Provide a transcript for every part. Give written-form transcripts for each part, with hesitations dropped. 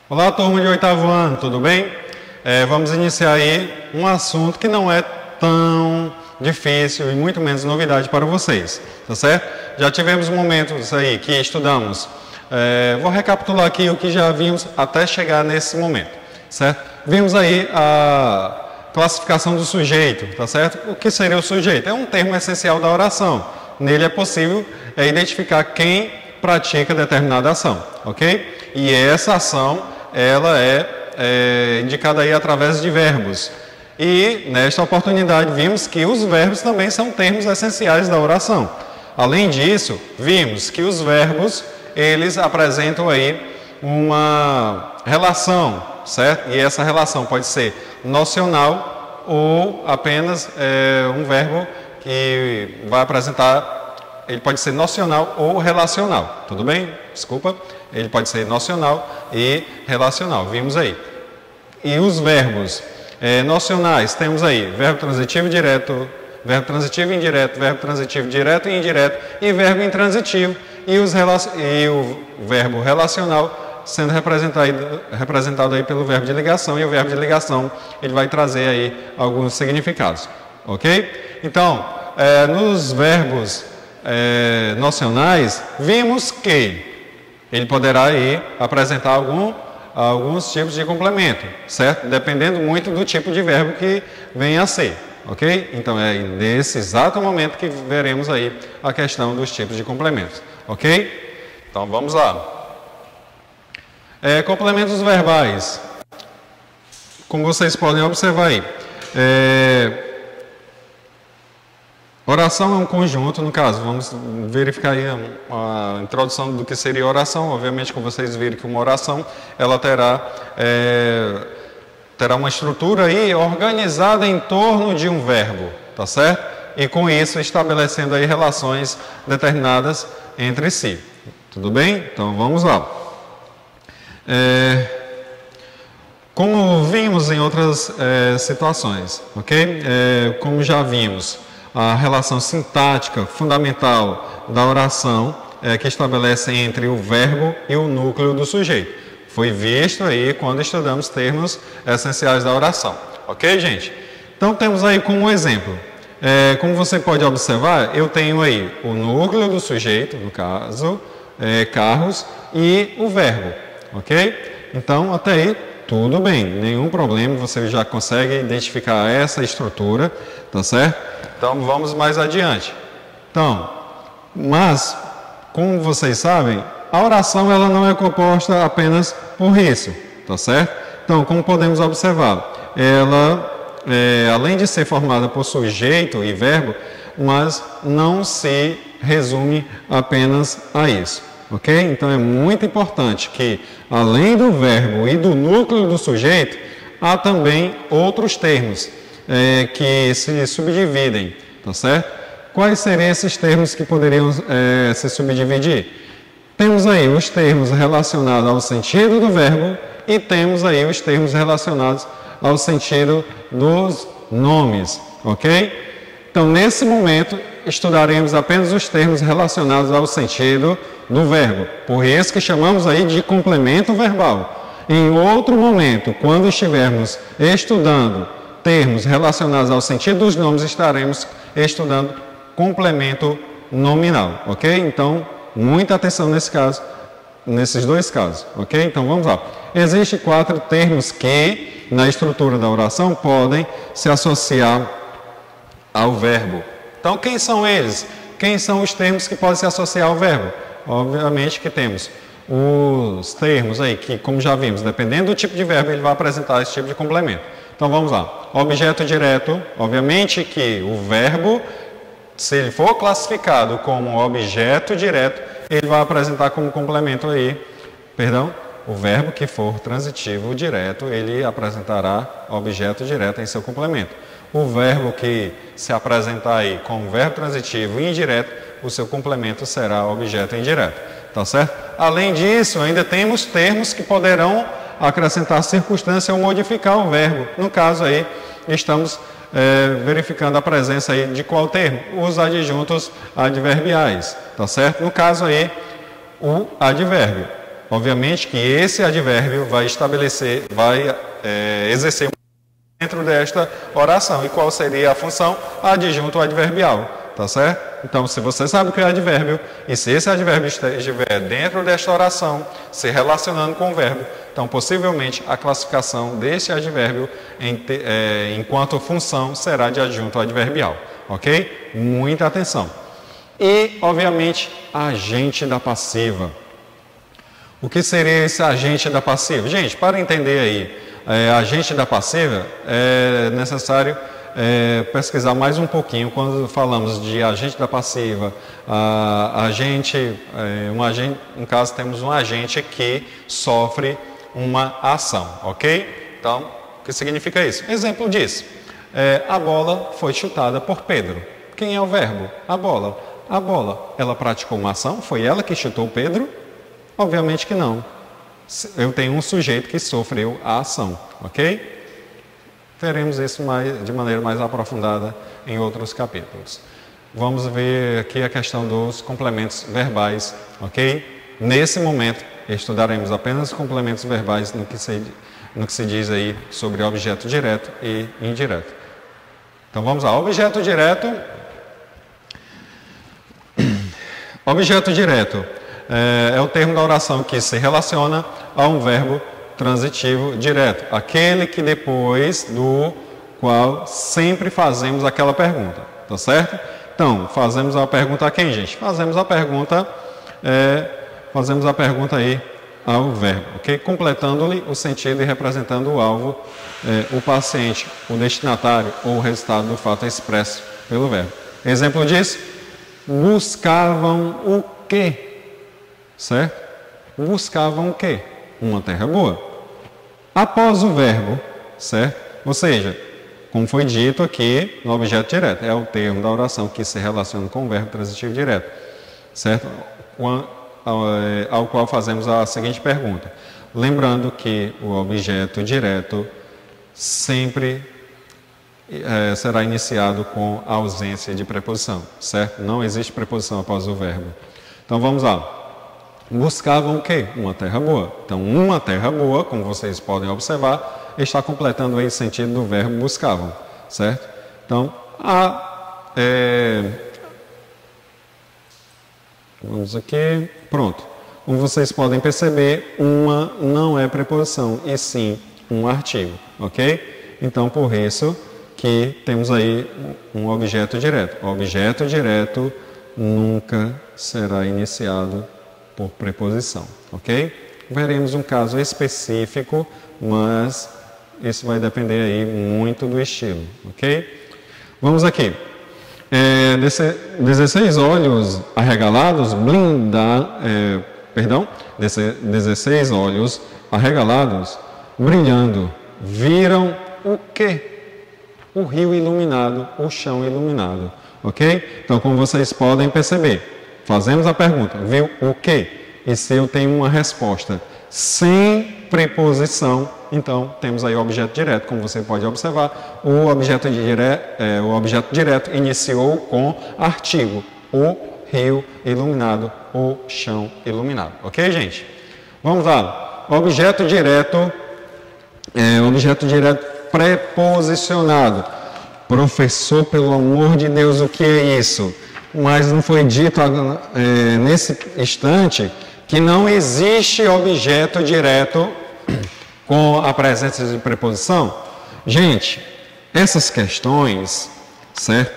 Olá, turma de oitavo ano, tudo bem? Vamos iniciar aí um assunto que não é tão difícil e muito menos novidade para vocês, tá certo? Já tivemos momentos aí que estudamos, vou recapitular aqui o que já vimos até chegar nesse momento, certo? Vimos aí a classificação do sujeito, tá certo? O que seria o sujeito? É um termo essencial da oração. Nele é possível identificar quem pratica determinada ação, ok? E essa ação, ela é indicada aí através de verbos. E, nesta oportunidade, vimos que os verbos também são termos essenciais da oração. Além disso, vimos que os verbos, eles apresentam aí uma relação, certo? E essa relação pode ser nocional ou apenas um verbo que vai apresentar. Ele pode ser nocional ou relacional, tudo bem? Desculpa. Ele pode ser nocional e relacional, vimos aí. E os verbos nocionais, temos aí verbo transitivo direto, verbo transitivo indireto, verbo transitivo direto e indireto e verbo intransitivo. E o verbo relacional sendo representado aí pelo verbo de ligação. E o verbo de ligação, ele vai trazer aí alguns significados, ok? Então, nos verbos nocionais, vimos que ele poderá aí apresentar alguns tipos de complemento, certo? Dependendo muito do tipo de verbo que venha a ser, ok? Então, é nesse exato momento que veremos aí a questão dos tipos de complementos, ok? Então, vamos lá. Complementos verbais. Como vocês podem observar aí, oração é um conjunto, no caso, vamos verificar aí a introdução do que seria oração. Obviamente, como vocês viram que uma oração, ela terá uma estrutura aí organizada em torno de um verbo, tá certo? E com isso, estabelecendo aí relações determinadas entre si. Tudo bem? Então, vamos lá. Como vimos em outras situações, ok? Como já vimos, a relação sintática fundamental da oração que estabelece entre o verbo e o núcleo do sujeito. Foi visto aí quando estudamos termos essenciais da oração. Ok, gente? Então, temos aí como exemplo. Como você pode observar, eu tenho aí o núcleo do sujeito, no caso, carros, e o verbo. Ok? Então, até aí, tudo bem. Nenhum problema, você já consegue identificar essa estrutura, tá certo? Então, vamos mais adiante. Então, mas, como vocês sabem, a oração ela não é composta apenas por isso, tá certo? Então, como podemos observar, ela, além de ser formada por sujeito e verbo, mas não se resume apenas a isso, ok? Então, é muito importante que, além do verbo e do núcleo do sujeito, há também outros termos que se subdividem, tá certo? Quais seriam esses termos que poderiam se subdividir? Temos aí os termos relacionados ao sentido do verbo e temos aí os termos relacionados ao sentido dos nomes, ok? Então, nesse momento, estudaremos apenas os termos relacionados ao sentido do verbo. Por isso que chamamos aí de complemento verbal. Em outro momento, quando estivermos estudando termos relacionados ao sentido dos nomes, estaremos estudando complemento nominal, ok? Então, muita atenção nesse caso, nesses dois casos, ok? Então, vamos lá. Existem 4 termos que, na estrutura da oração, podem se associar ao verbo. Então, quem são eles? Quem são os termos que podem se associar ao verbo? Obviamente que temos os termos aí que, como já vimos, dependendo do tipo de verbo, ele vai apresentar esse tipo de complemento. Então, vamos lá. Objeto direto, obviamente que o verbo, se ele for classificado como objeto direto, ele vai apresentar como complemento aí, o verbo que for transitivo direto, ele apresentará objeto direto em seu complemento. O verbo que se apresentar aí como verbo transitivo indireto, o seu complemento será objeto indireto, tá certo? Além disso, ainda temos termos que poderão acrescentar circunstância ou modificar o verbo. No caso aí, estamos verificando a presença aí de qual termo? Os adjuntos adverbiais, tá certo? No caso aí, o advérbio. Obviamente que esse advérbio vai estabelecer, exercer dentro desta oração. E qual seria a função? Adjunto adverbial, tá certo? Então, se você sabe o que é advérbio, e se esse advérbio estiver dentro desta oração, se relacionando com o verbo, então, possivelmente, a classificação desse advérbio enquanto função será de adjunto adverbial, ok? Muita atenção. E, obviamente, agente da passiva. O que seria esse agente da passiva? Gente, para entender aí, agente da passiva, é necessário pesquisar mais um pouquinho quando falamos de agente da passiva. No caso, temos um agente que sofre uma ação, ok? Então, o que significa isso? Exemplo disso. A bola foi chutada por Pedro. Quem é o verbo? A bola. A bola, ela praticou uma ação? Foi ela que chutou Pedro? Obviamente que não. Eu tenho um sujeito que sofreu a ação, ok? Veremos isso de maneira mais aprofundada em outros capítulos. Vamos ver aqui a questão dos complementos verbais, ok? Nesse momento, estudaremos apenas complementos verbais no que se diz aí sobre objeto direto e indireto. Então vamos lá, objeto direto. Objeto direto é o termo da oração que se relaciona a um verbo transitivo direto, aquele que depois do qual sempre fazemos aquela pergunta, tá certo? Então, fazemos a pergunta a quem, gente? Fazemos a pergunta aí ao verbo, ok? Completando-lhe o sentido e representando o alvo, o paciente, o destinatário ou o resultado do fato expresso pelo verbo. Exemplo disso, buscavam o quê? Certo? Buscavam o quê? Uma terra boa. Após o verbo, certo? Ou seja, como foi dito aqui no objeto direto, é o termo da oração que se relaciona com o verbo transitivo direto, certo? Ao qual fazemos a seguinte pergunta. Lembrando que o objeto direto sempre será iniciado com a ausência de preposição, certo? Não existe preposição após o verbo. Então vamos lá. Buscavam o quê? Uma terra boa. Então, uma terra boa, como vocês podem observar, está completando aí o sentido do verbo buscavam, certo? Então, vamos aqui, pronto. Como vocês podem perceber, uma não é preposição, e sim um artigo, ok? Então, por isso que temos aí um objeto direto. O objeto direto nunca será iniciado por preposição, ok? Veremos um caso específico, mas isso vai depender aí muito do estilo, ok? Vamos aqui. 16 olhos arregalados 16 olhos arregalados brilhando viram o quê? O rio iluminado, o chão iluminado, ok? Então, como vocês podem perceber, fazemos a pergunta, viu o quê? E se eu tenho uma resposta sem preposição, então temos aí o objeto direto. Como você pode observar, o objeto direto iniciou com artigo, o rio iluminado, o chão iluminado. Ok, gente? Vamos lá. Objeto direto preposicionado. Professor, pelo amor de Deus, o que é isso? Mas não foi dito nesse instante que não existe objeto direto com a presença de preposição? Gente, essas questões, certo?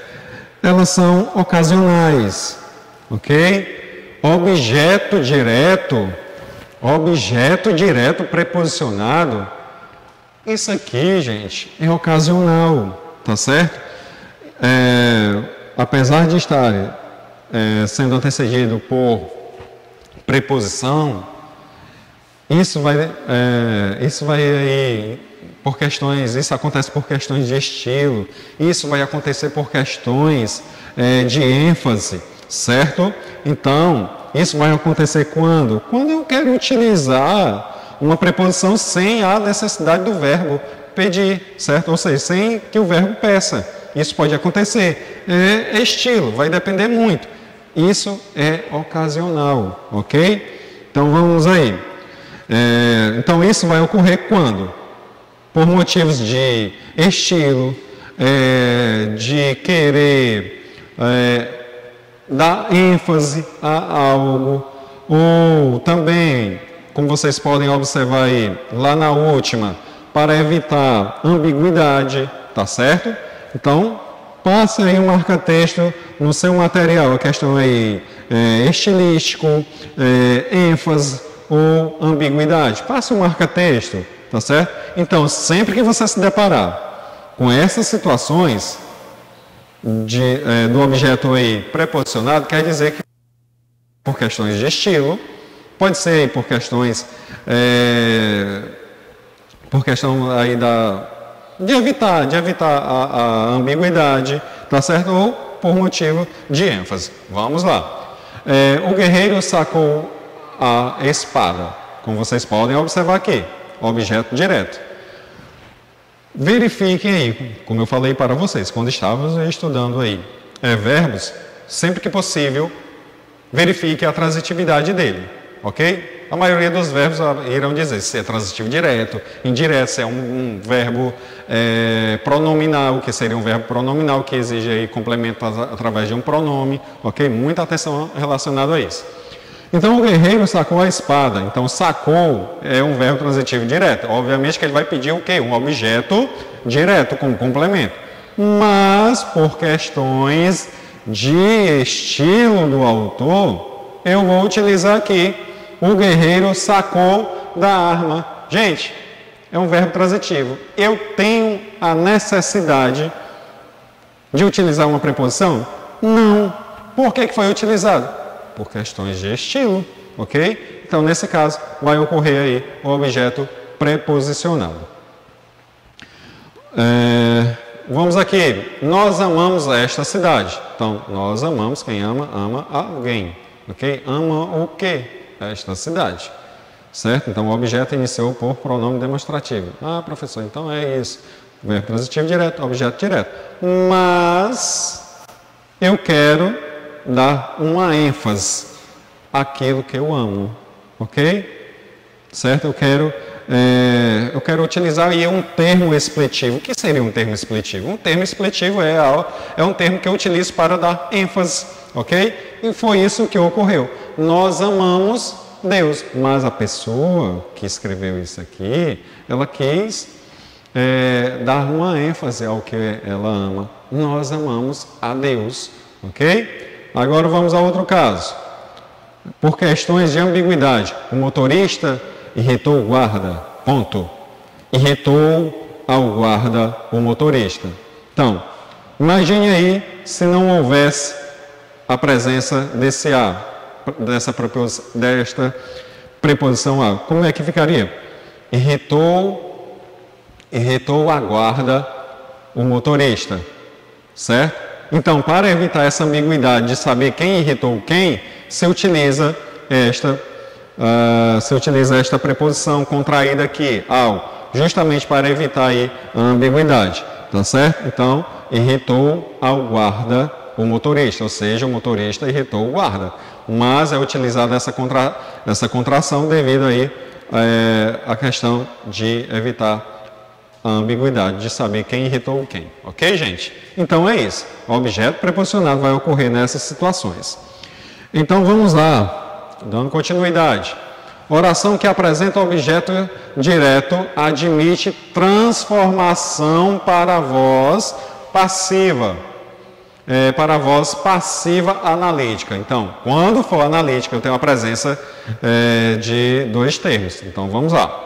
Elas são ocasionais, ok? Objeto direto preposicionado, isso aqui, gente, é ocasional, tá certo? Apesar de estar sendo antecedido por preposição, isso acontece por questões de estilo, isso vai acontecer por questões de ênfase, certo? Então, isso vai acontecer quando? Quando eu quero utilizar uma preposição sem a necessidade do verbo pedir, certo? Ou seja, sem que o verbo peça. Isso pode acontecer. É estilo, vai depender muito. Isso é ocasional, ok? Então vamos aí. Então isso vai ocorrer quando? Por motivos de estilo, de querer dar ênfase a algo, ou também, como vocês podem observar aí, lá na última, para evitar ambiguidade, tá certo? Então, passe aí um marca-texto no seu material, a questão aí estilístico, ênfase ou ambiguidade. Passe um marca-texto, tá certo? Então, sempre que você se deparar com essas situações do objeto aí preposicionado, quer dizer que por questões de estilo, pode ser por questões aí de evitar a ambiguidade, tá certo? Ou por motivo de ênfase. Vamos lá. O guerreiro sacou a espada, como vocês podem observar aqui, objeto direto. Verifiquem aí, como eu falei para vocês, quando estávamos estudando aí verbos, sempre que possível, verifique a transitividade dele, ok? A maioria dos verbos irão dizer se é transitivo direto, indireto, se é um verbo pronominal, que seria um verbo pronominal que exige aí complemento através de um pronome, ok? Muita atenção relacionada a isso. Então, o guerreiro sacou a espada. Então, sacou é um verbo transitivo direto. Obviamente que ele vai pedir o quê? Um objeto direto como complemento. Mas, por questões de estilo do autor, eu vou utilizar aqui o guerreiro sacou da arma. Gente, é um verbo transitivo. Eu tenho a necessidade de utilizar uma preposição? Não. Por que foi utilizado? Por questões de estilo, ok? Então, nesse caso, vai ocorrer aí o objeto preposicionado. Vamos aqui. Nós amamos esta cidade. Então, nós amamos, quem ama, ama alguém, ok? Ama o quê? Esta cidade, certo? Então, o objeto iniciou por pronome demonstrativo. Ah, professor, então é isso. Verbo transitivo direto, objeto direto. Mas, eu quero dar uma ênfase àquilo que eu amo, ok? Certo? Eu quero utilizar aí um termo expletivo. O que seria um termo expletivo? Um termo expletivo é um termo que eu utilizo para dar ênfase, ok? E foi isso que ocorreu. Nós amamos Deus, mas a pessoa que escreveu isso aqui, ela quis dar uma ênfase ao que ela ama. Nós amamos a Deus, ok? Agora vamos a outro caso. Por questões de ambiguidade, o motorista irritou o guarda, ponto. Irritou ao guarda o motorista. Então, imagine aí se não houvesse a presença desse a, desta preposição a. Como é que ficaria? Irritou a guarda o motorista, certo? Então, para evitar essa ambiguidade de saber quem irritou quem, se utiliza esta preposição contraída aqui, ao, justamente para evitar aí a ambiguidade, tá certo? Então, irritou ao guarda o motorista, ou seja, o motorista irritou o guarda. Mas é utilizada essa contração devido aí à questão de evitar a ambiguidade de saber quem irritou quem. Ok, gente? Então é isso. O objeto preposicionado vai ocorrer nessas situações. Então vamos lá, dando continuidade. Oração que apresenta objeto direto admite transformação para a voz passiva. Para a voz passiva analítica. Então, quando for analítica, eu tenho a presença de dois termos. Então vamos lá.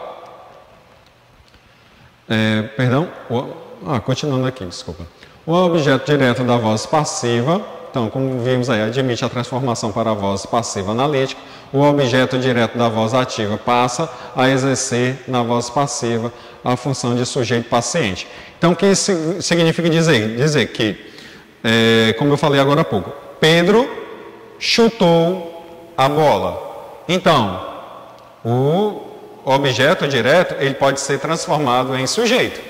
Continuando aqui, desculpa. O objeto direto da voz passiva, então, como vimos aí, admite a transformação para a voz passiva analítica. O objeto direto da voz ativa passa a exercer na voz passiva a função de sujeito paciente. Então, o que isso significa dizer? Dizer que, como eu falei agora há pouco, Pedro chutou a bola. Então, o objeto direto, ele pode ser transformado em sujeito.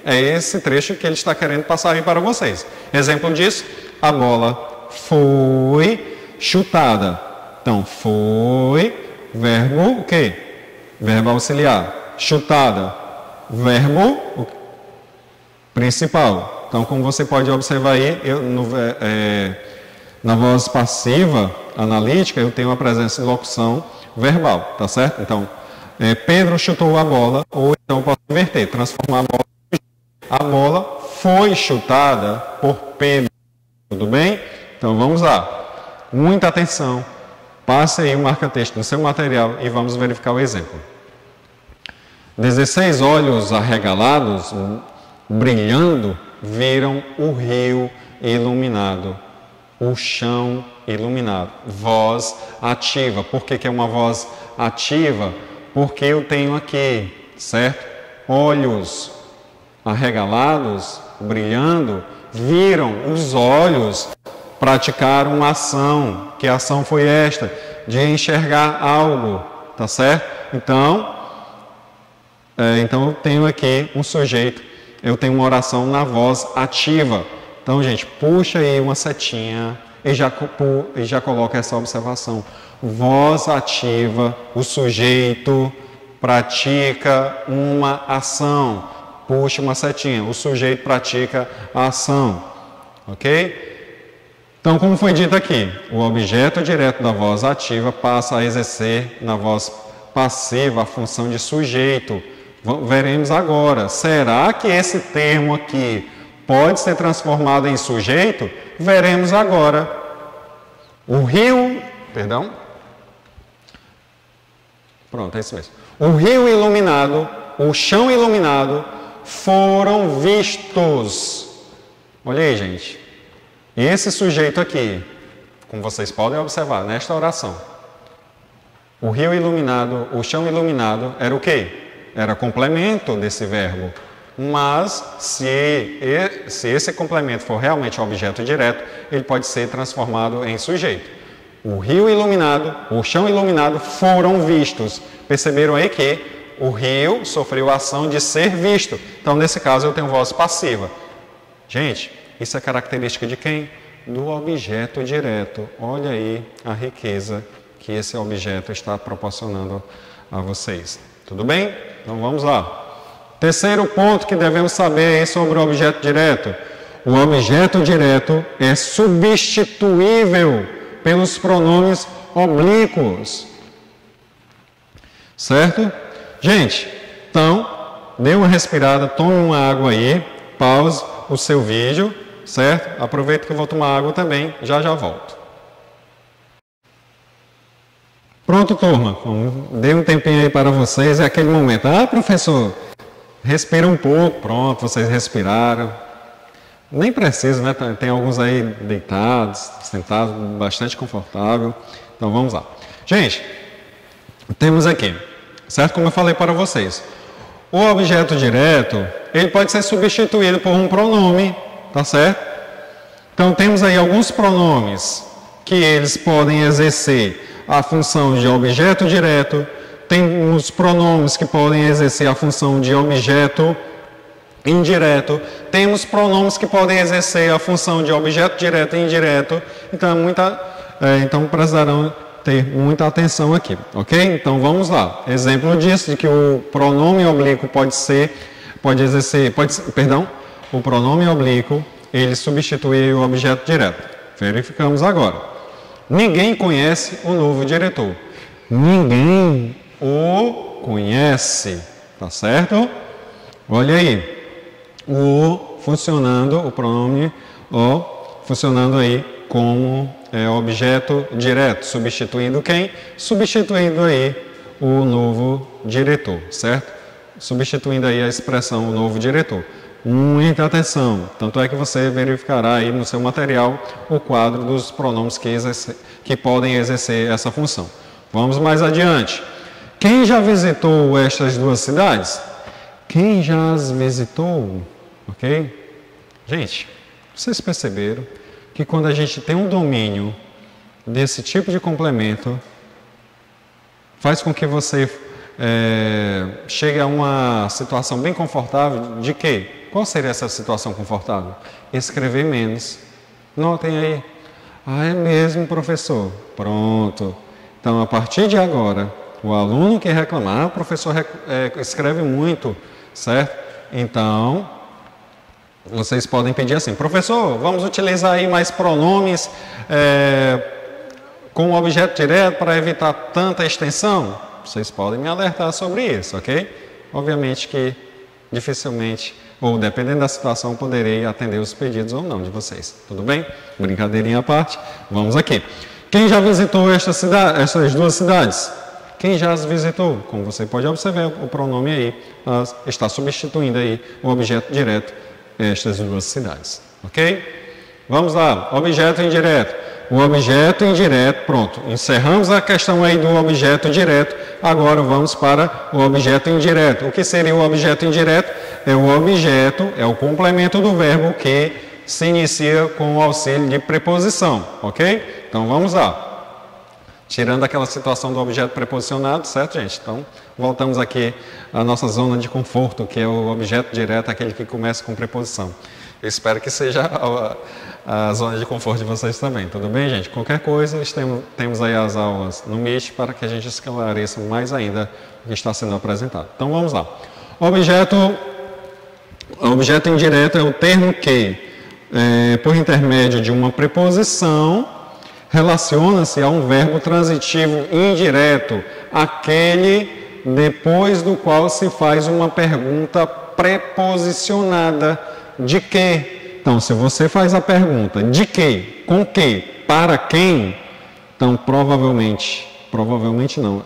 É esse trecho que ele está querendo passar aí para vocês. Exemplo disso, a bola foi chutada. Então, foi, verbo o quê? verbo auxiliar. Chutada, verbo principal. Então, como você pode observar aí, na voz passiva analítica, eu tenho a presença de locução verbal, tá certo? Então, Pedro chutou a bola, ou então eu posso inverter, transformar a bola foi chutada por Pedro. Tudo bem? Então, vamos lá. Muita atenção. Passe aí o marca-texto no seu material e vamos verificar o exemplo. 16 olhos arregalados, brilhando, viram o rio iluminado, o chão iluminado. Voz ativa. Por que é uma voz ativa? Porque eu tenho aqui, certo? Olhos arregalados, brilhando, viram os olhos, praticaram uma ação. Que ação foi esta? De enxergar algo, tá certo? Então eu tenho aqui um sujeito, eu tenho uma oração na voz ativa. Então, gente, puxa aí uma setinha e já coloca essa observação. Voz ativa, o sujeito pratica uma ação. Puxa uma setinha, o sujeito pratica a ação. Ok? Então, como foi dito aqui, o objeto direto da voz ativa passa a exercer na voz passiva a função de sujeito. Veremos agora. Será que esse termo aqui pode ser transformado em sujeito? Veremos agora. O rio... Perdão? Pronto, é isso mesmo. O rio iluminado, o chão iluminado, foram vistos. Olha aí, gente. Esse sujeito aqui, como vocês podem observar nesta oração, o rio iluminado, o chão iluminado, era o quê? Era complemento desse verbo. Mas, se esse complemento for realmente objeto direto, ele pode ser transformado em sujeito. O rio iluminado, o chão iluminado foram vistos. Perceberam aí que o rio sofreu a ação de ser visto. Então, nesse caso, eu tenho voz passiva. Gente, isso é característica de quem? Do objeto direto. Olha aí a riqueza que esse objeto está proporcionando a vocês. Tudo bem? Então, vamos lá. Terceiro ponto que devemos saber sobre o objeto direto. O objeto direto é substituível pelos pronomes oblíquos. Certo? Gente, então, dê uma respirada, tome uma água aí, pause o seu vídeo, certo? Aproveita que eu vou tomar água também, já volto. Pronto, turma. Dei um tempinho aí para vocês, é aquele momento. Ah, professor, respira um pouco. Pronto, vocês respiraram. Nem precisa, né? Tem alguns aí deitados, sentados, bastante confortável. Então, vamos lá. Gente, temos aqui, certo? Como eu falei para vocês, o objeto direto, ele pode ser substituído por um pronome, tá certo? Então, temos aí alguns pronomes que eles podem exercer a função de objeto direto, tem os pronomes que podem exercer a função de objeto indireto, temos pronomes que podem exercer a função de objeto direto e indireto, então precisarão ter muita atenção aqui, ok? Então vamos lá. Exemplo disso, de que o pronome oblíquo o pronome oblíquo, ele substitui o objeto direto. Verificamos agora. Ninguém conhece o novo diretor. Ninguém o conhece, tá certo? Olha aí. O pronome o funcionando aí como objeto direto, substituindo quem? Substituindo aí o novo diretor, certo? Substituindo aí a expressão o novo diretor. Muita atenção, tanto é que você verificará aí no seu material o quadro dos pronomes que podem exercer essa função. Vamos mais adiante. Quem já visitou estas duas cidades? Quem já as visitou? Ok? Gente, vocês perceberam que quando a gente tem um domínio desse tipo de complemento, faz com que você chegue a uma situação bem confortável de quê? Qual seria essa situação confortável? Escrever menos. Notem aí. Ah, é mesmo, professor? Pronto. Então, a partir de agora, O aluno que reclamar, o professor escreve muito, certo? Então, vocês podem pedir assim, professor, vamos utilizar aí mais pronomes com o objeto direto para evitar tanta extensão? Vocês podem me alertar sobre isso, ok? Obviamente que dificilmente, ou dependendo da situação, poderei atender os pedidos ou não de vocês. Tudo bem? Brincadeirinha à parte, vamos aqui. Quem já visitou essas duas cidades? Quem já as visitou? Como você pode observar, o pronome aí está substituindo aí o objeto direto, estas duas cidades. Ok? Vamos lá, objeto indireto. O objeto indireto, pronto. Encerramos a questão aí do objeto direto. Agora vamos para o objeto indireto. O que seria o objeto indireto? É o objeto, é o complemento do verbo que se inicia com o auxílio de preposição. Ok? Então vamos lá. Tirando aquela situação do objeto preposicionado, certo, gente? Então, voltamos aqui à nossa zona de conforto, que é o objeto direto, aquele que começa com preposição. Eu espero que seja a zona de conforto de vocês também, tudo bem, gente? Qualquer coisa, temos aí as aulas no Meet para que a gente esclareça mais ainda o que está sendo apresentado. Então, vamos lá. Objeto indireto é o termo que, por intermédio de uma preposição, relaciona-se a um verbo transitivo indireto, aquele depois do qual se faz uma pergunta preposicionada. De que? Então, se você faz a pergunta de que, com que, para quem, então provavelmente não,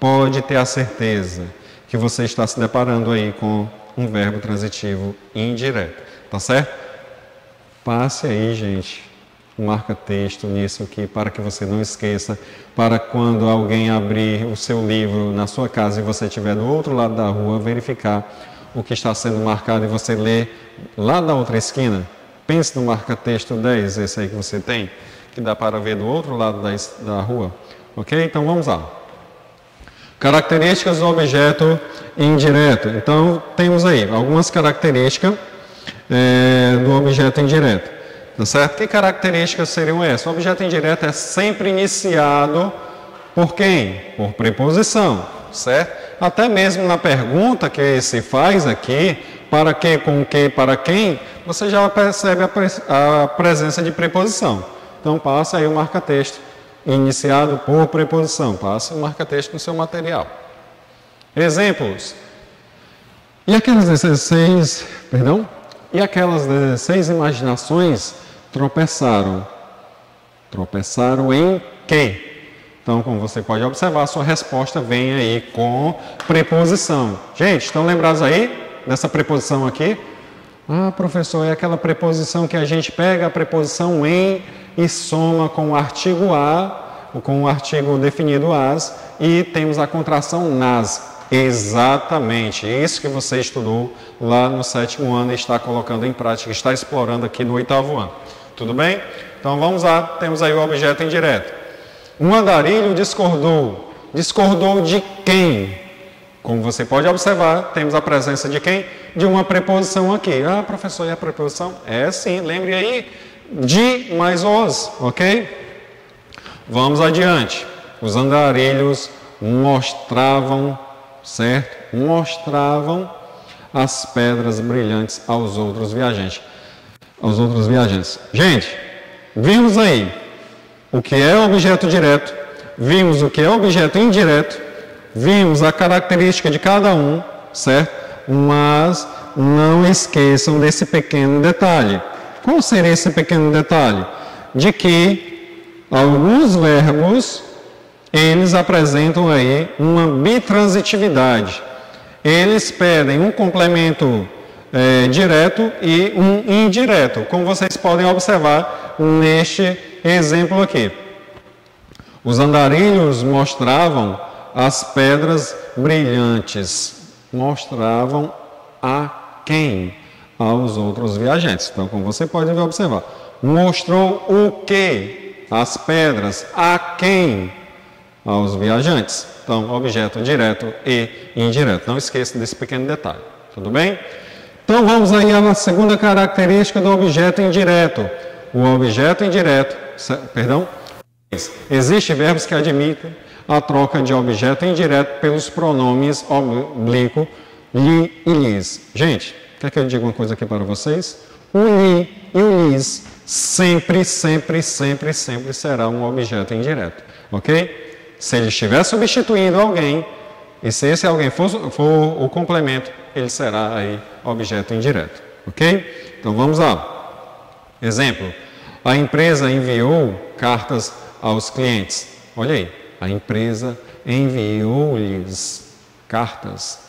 pode ter a certeza que você está se deparando aí com um verbo transitivo indireto, tá certo? Passe aí, gente, um marca-texto nisso aqui, para que você não esqueça, para quando alguém abrir o seu livro na sua casa e você estiver do outro lado da rua, verificar o que está sendo marcado e você ler lá da outra esquina. Pense no marca-texto 10, esse aí que você tem, que dá para ver do outro lado da rua. Ok? Então vamos lá. Características do objeto indireto. Então temos aí algumas características do objeto indireto. Tá certo? Que características seriam essas? O objeto indireto é sempre iniciado por quem? Por preposição, certo? Até mesmo na pergunta que se faz aqui, para que, com que, para quem, você já percebe a presença de preposição. Então, passa aí o marca-texto iniciado por preposição. Passa o marca-texto no seu material. Exemplos. E aquelas 16 imaginações tropeçaram. Tropeçaram em quê? Então, como você pode observar, a sua resposta vem aí com preposição. Gente, estão lembrados aí dessa preposição aqui? Ah, professor, é aquela preposição que a gente pega a preposição em e soma com o artigo a, com o artigo definido as, e temos a contração nas. Exatamente, isso que você estudou lá no 7º ano e está colocando em prática, está explorando aqui no 8º ano. Tudo bem? Então vamos lá, temos aí o objeto indireto. Um andarilho discordou. Discordou de quem? Como você pode observar, temos a presença de quem? De uma preposição aqui. Ah, professor, e a preposição? É sim, lembre aí, de mais os, ok? Vamos adiante. Os andarilhos mostravam, certo? Mostravam as pedras brilhantes aos outros viajantes. Gente, vimos aí o que é objeto direto, vimos o que é objeto indireto, vimos a característica de cada um, certo? Mas não esqueçam desse pequeno detalhe. Qual seria esse pequeno detalhe? De que alguns verbos, eles apresentam aí uma bitransitividade. Eles pedem um complemento direto e um indireto, como vocês podem observar neste exemplo aqui. Os andarilhos mostravam as pedras brilhantes. Mostravam a quem? Aos outros viajantes. Então, como você pode observar, mostrou o que? As pedras. A quem? Aos viajantes. Então, objeto direto e indireto. Não esqueça desse pequeno detalhe. Tudo bem? Então, vamos aí à segunda característica do objeto indireto. O objeto indireto, existem verbos que admitem a troca de objeto indireto pelos pronomes oblíquo, li e lis. Gente, quer que eu diga uma coisa aqui para vocês? O li e o lis sempre será um objeto indireto, ok? Se ele estiver substituindo alguém, e se esse alguém for o complemento, ele será aí objeto indireto, ok? Então vamos lá. Exemplo, a empresa enviou cartas aos clientes. Olha aí, a empresa enviou-lhes cartas,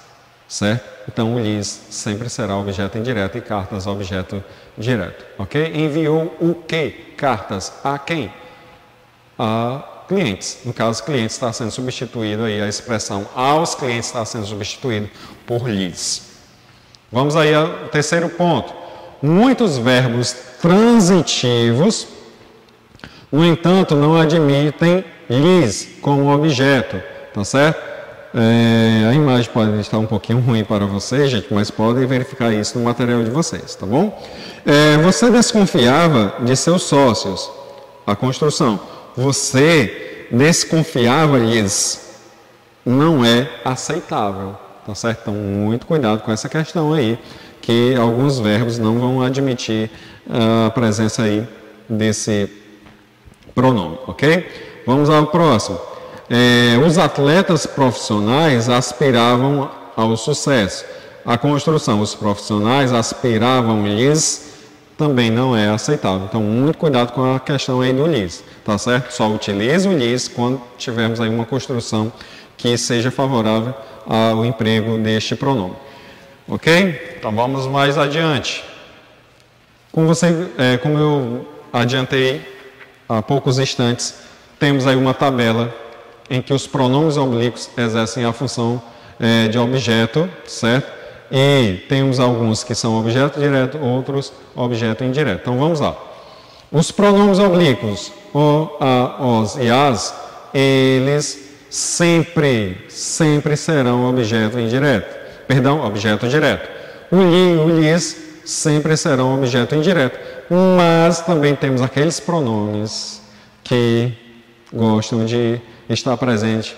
certo? Então o lhes sempre será objeto indireto e cartas objeto direto, ok? Enviou o quê? Cartas a quem? A clientes. No caso, clientes está sendo substituído aí, a expressão aos clientes está sendo substituído por lhes. Vamos aí ao terceiro ponto. Muitos verbos transitivos, no entanto, não admitem lhes como objeto, tá certo? A imagem pode estar um pouquinho ruim para vocês, gente, mas podem verificar isso no material de vocês, tá bom? Você desconfiava de seus sócios, a construção. Você desconfiava-lhes, não é aceitável, tá certo? Então, muito cuidado com essa questão aí, que alguns verbos não vão admitir a presença aí desse pronome, ok? Vamos ao próximo. Os atletas profissionais aspiravam ao sucesso. A construção, os profissionais aspiravam-lhes, também não é aceitável. Então, muito cuidado com a questão aí do lhes, tá certo? Só utilize o lhes quando tivermos aí uma construção que seja favorável ao emprego deste pronome. Ok? Então, vamos mais adiante. Como eu adiantei há poucos instantes, temos aí uma tabela em que os pronomes oblíquos exercem a função de objeto, certo? E temos alguns que são objeto direto, outros objeto indireto. Então vamos lá. Os pronomes oblíquos, o, a, os e as, eles sempre serão objeto indireto. Perdão, objeto direto. O li e o lis sempre serão objeto indireto. Mas também temos aqueles pronomes que gostam de estar presente,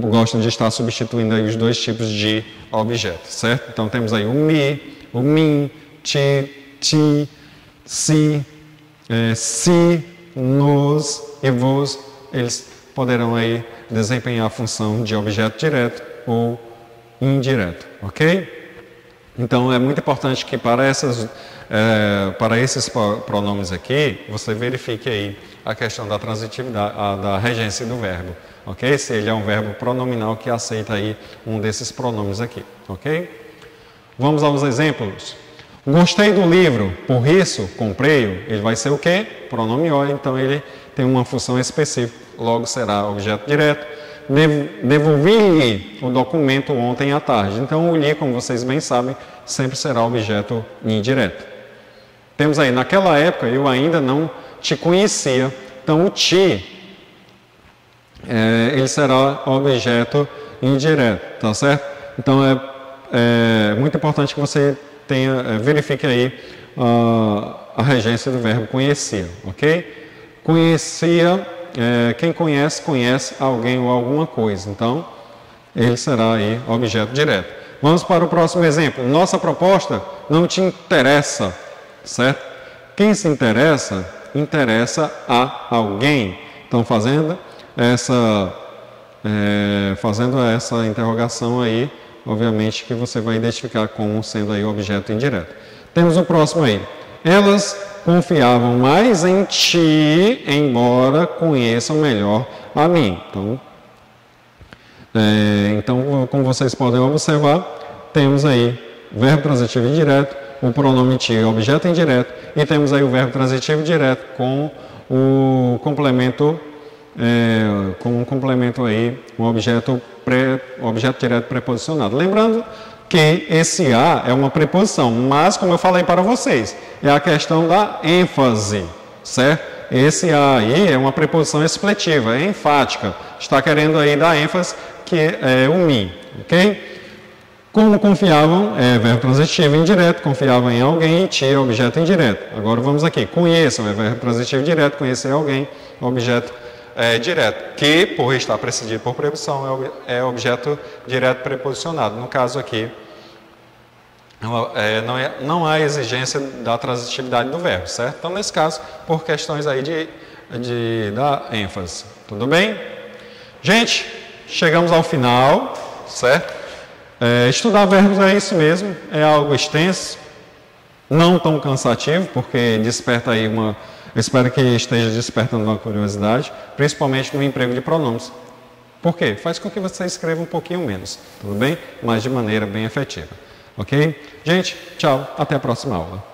gostam de estar substituindo aí os dois tipos de objetos, certo? Então temos aí o mi, o mim, ti, si, nos e vos, eles poderão aí desempenhar a função de objeto direto ou indireto, ok? Então é muito importante que para esses pronomes aqui, você verifique aí a questão da transitividade, da regência do verbo, ok? Se ele é um verbo pronominal que aceita aí um desses pronomes aqui, ok? Vamos aos exemplos. Gostei do livro, por isso comprei-o. Ele vai ser o quê? Pronome o, então ele tem uma função específica, logo será objeto direto. Devolvi-lhe o documento ontem à tarde. Então o li, como vocês bem sabem, sempre será objeto indireto. Temos aí, naquela época eu ainda não te conhecia, então o ti, ele será objeto indireto, tá certo? Então é muito importante que você verifique aí a regência do verbo conhecia, ok? Conhecia, quem conhece alguém ou alguma coisa, então ele será aí objeto direto. Vamos para o próximo exemplo. Nossa proposta não te interessa, certo? Quem se interessa a alguém. Então, fazendo essa interrogação aí, obviamente que você vai identificar como sendo aí objeto indireto. Temos o próximo aí. Elas confiavam mais em ti, embora conheçam melhor a mim. Então, como vocês podem observar, temos aí verbo transitivo indireto, o pronome ti é objeto indireto, e temos aí o verbo transitivo direto com o complemento, aí, um objeto direto preposicionado. Lembrando que esse a é uma preposição, mas como eu falei para vocês, é a questão da ênfase, certo? Esse a aí é uma preposição expletiva, é enfática, está querendo aí dar ênfase, que é o mi, ok? Como confiavam, verbo transitivo indireto, confiavam em alguém, ti é objeto indireto. Agora vamos aqui, conheçam, é verbo transitivo direto, conhecer alguém, objeto direto, que, por estar precedido por preposição, é objeto direto preposicionado. No caso aqui, não há exigência da transitividade do verbo, certo? Então, nesse caso, por questões aí da ênfase. Tudo bem? Gente, chegamos ao final, certo? Estudar verbos é isso mesmo, é algo extenso, não tão cansativo, porque desperta aí eu espero que esteja despertando uma curiosidade, principalmente no emprego de pronomes. Por quê? Faz com que você escreva um pouquinho menos, tudo bem? Mas de maneira bem efetiva. Ok? Gente, tchau, até a próxima aula.